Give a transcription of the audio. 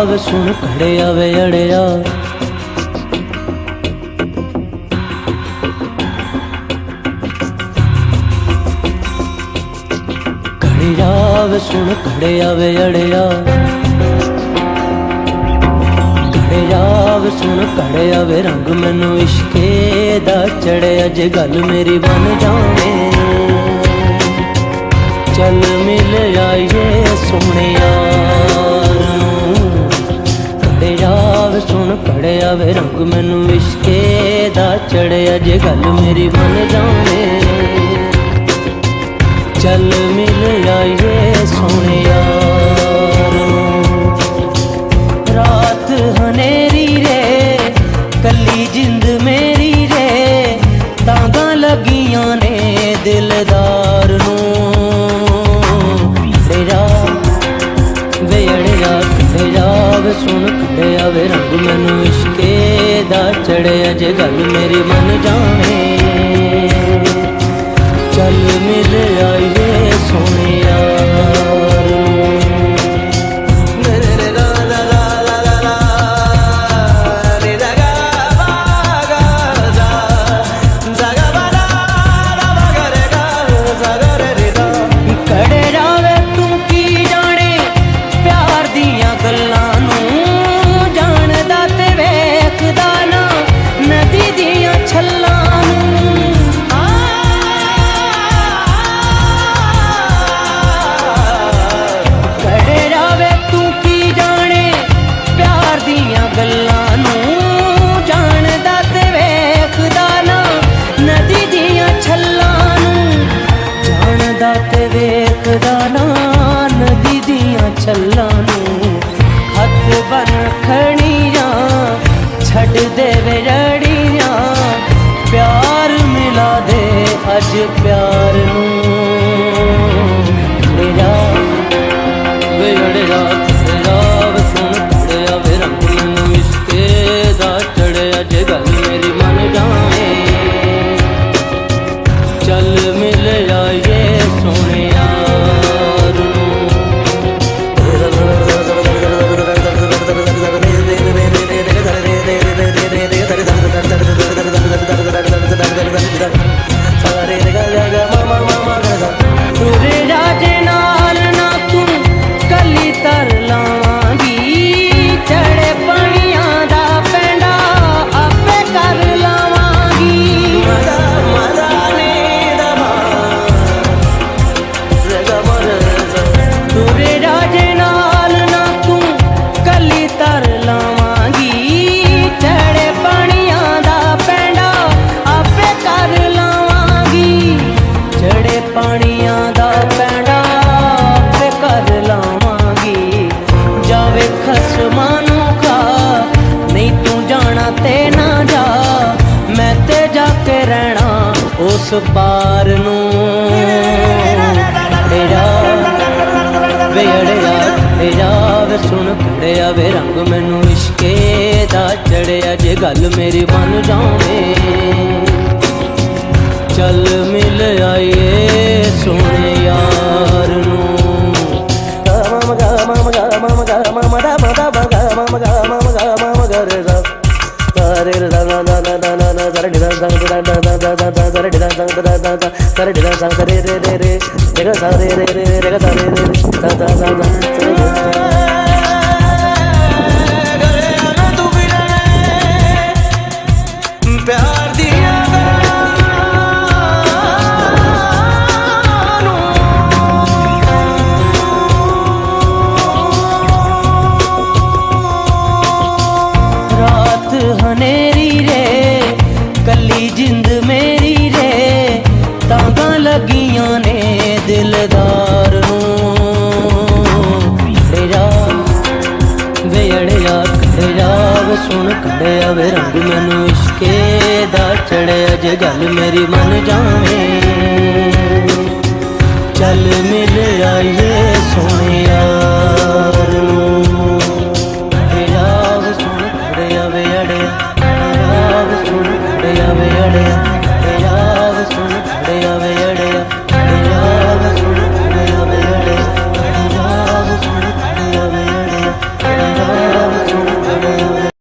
ਵੇ ਸੁਣ ਘੜਿਆ ਵੇ ਅੜਿਆ, ਘੜਿਆ ਵੇ ਸੁਣ ਘੜਿਆ ਵੇ ਅੜਿਆ, ਘੜਿਆ ਵੇ ਸੁਣ ਘੜਿਆ ਵੇ ਰੰਗ ਮੈਨੂੰ ਇਸ਼ਕੇ ਦਾ ਚੜਿਆ, ਜੇ ਗੱਲ ਮੇਰੀ ਬਣ ਜਾਵੇ ਚੱਲ ਮਿਲ ਆਈਏ ਸੋਹਣੇ ਯਾਰ ਨੂੰ। ਘੜਿਆ ਵੇ ਸੁਣ ਘੜਿਆ ਵੇ ਰੰਗ ਮੈਨੂੰ ਇਸ਼ਕੇ ਦਾ ਚੜਿਆ, ਜੇ ਗੱਲ ਮੇਰੀ ਬਣ ਜਾਵੇ ਚੱਲ ਮਿਲ ਆਈਏ ਸੋਹਣੇ ਯਾਰ ਨੂੰ। ਰਾਤ ਹਨੇਰੀ ਰੇ ਕੱਲੀ ਜਿੰਦ ਮੇਰੀ ਰੇ, ਤਾਂਗਾਂ ਲੱਗੀਆਂ ਨੇ ਦਿਲਦਾਰ ਨੂੰ। ਵੇ ਸੁਣ ਘੜਿਆ ਵੇ ਰੰਗ ਮੈਨੂੰ ਇਸ਼ਕੇ ਦਾ ਚੜਿਆ, ਜੇ ਗੱਲ ਮੇਰੀ ਮੰਨ ਜਾਵੇ ਚੱਲ ਮਿਲ ਆਈਏ ਸੋਹਣੇ ਯਾਰ ਨੂੰ। ਨਦੀ ਦੀਆਂ ਛੱਲਾਂ ਨੂੰ ਹੱਥ ਬਨ ਖੜੀਆਂ, ਛੱਡ ਦੇ ਵੇ ਰੜੀਆਂ, ਪਿਆਰ ਮਿਲਾ ਦੇ ਅੱਜ ਪਿਆਰ ਨੂੰ। ਮੇਰਾ ਵੇ ਅੜਿਆ ਤੇਰਾ ਵੇ ਸੁਣ ਘੜਿਆ ਵੇ ਰੰਗ ਮੈਨੂੰ ਇਸ਼ਕੇ ਦਾ ਚੜਿਆ, ਜੇ ਗੱਲ ਮੇਰੀ ਮੰਨ ਜਾਵੇ ਚੱਲ ਮਿਲ ਆਈਏ ਸੋਹਣੇ ਯਾਰ ਨੂੰ। ਤੁਰੇ ਰਾਜੇ ਨਾਲ ਨਾ ਤੂੰ ਕੱਲੀ ਤਰ ਲਾਵਾਂਗੀ, ਚੜੇ ਪਾਣੀਆਂ ਦਾ ਪੈਂਡਾ ਆਪੇ ਕਰ ਲਾਵਾਂਗੀ। ਤੁਰੇ ਰਾਜੇ ਨਾਲ ਨਾ ਤੂੰ ਕੱਲੀ ਤਰ ਲਾਵਾਂਗੀ, ਚੜੇ ਪਾਣੀਆਂ ਦਾ ਪੈਂਡਾ ਆਪੇ ਕਰ ਲਾਵਾਂਗੀ। ਚੜੇ ਪਾਣੀਆਂ ਦਾ ਪੈਂਡਾ ਆਪੇ ਕਰ ਲਾਵਾਂਗੀ। ਜਾਵੇ ਖਸਮਾਂ ਨੂੰ ਖਾ ਨਹੀਂ ਤੂੰ ਜਾਣਾ ਤੇ ਨਾ ਜਾ, ਮੈਂ ਤੇ ਜਾ ਕੇ ਰਹਿਣਾ ਉਸ ਪਾਰ ਨੂੰ। ਵੇ ਅੜਿਆ ਤੇਰਾ ਵੇ ਸੁਣ ਘੜਿਆ ਵੇ ਰੰਗ ਮੈਨੂੰ ਇਸ਼ਕੇ ਦਾ ਚੜਿਆ, ਜੇ ਗੱਲ ਮੇਰੀ ਬਣ ਜਾਵੇ ਚੱਲ ਮਿਲ ਆਈਏ ਸੋਹਣੇ ਯਾਰ ਨੂੰ। प्यार दिया ਰਾਤ ਹਨੇਰੀ ਰੇ ਕੱਲੀ ਜਿੰਦ ਮੇਰੀ ਰੇ, ਤਾਂਗਾਂ ਲੱਗੀਆਂ ਨੇ ਦਿਲਦਾਰ ਨੂੰ। ਤੇਰਾ ਵੇ ਅੜਿਆ ਘੜਿਆ ਵੇ ਸੁਣ ਘੜਿਆ ਵੇ ਰੰਗ ਮੈਨੂੰ ਇਸ਼ਕੇ ਦਾ ਚੜਿਆ, ਜੇ ਗੱਲ ਮੇਰੀ ਮੰਨ ਜਾਵੇ ਚੱਲ ਮਿਲ ਆਈਏ ਸੋਹਣੇ ਯਾਰ।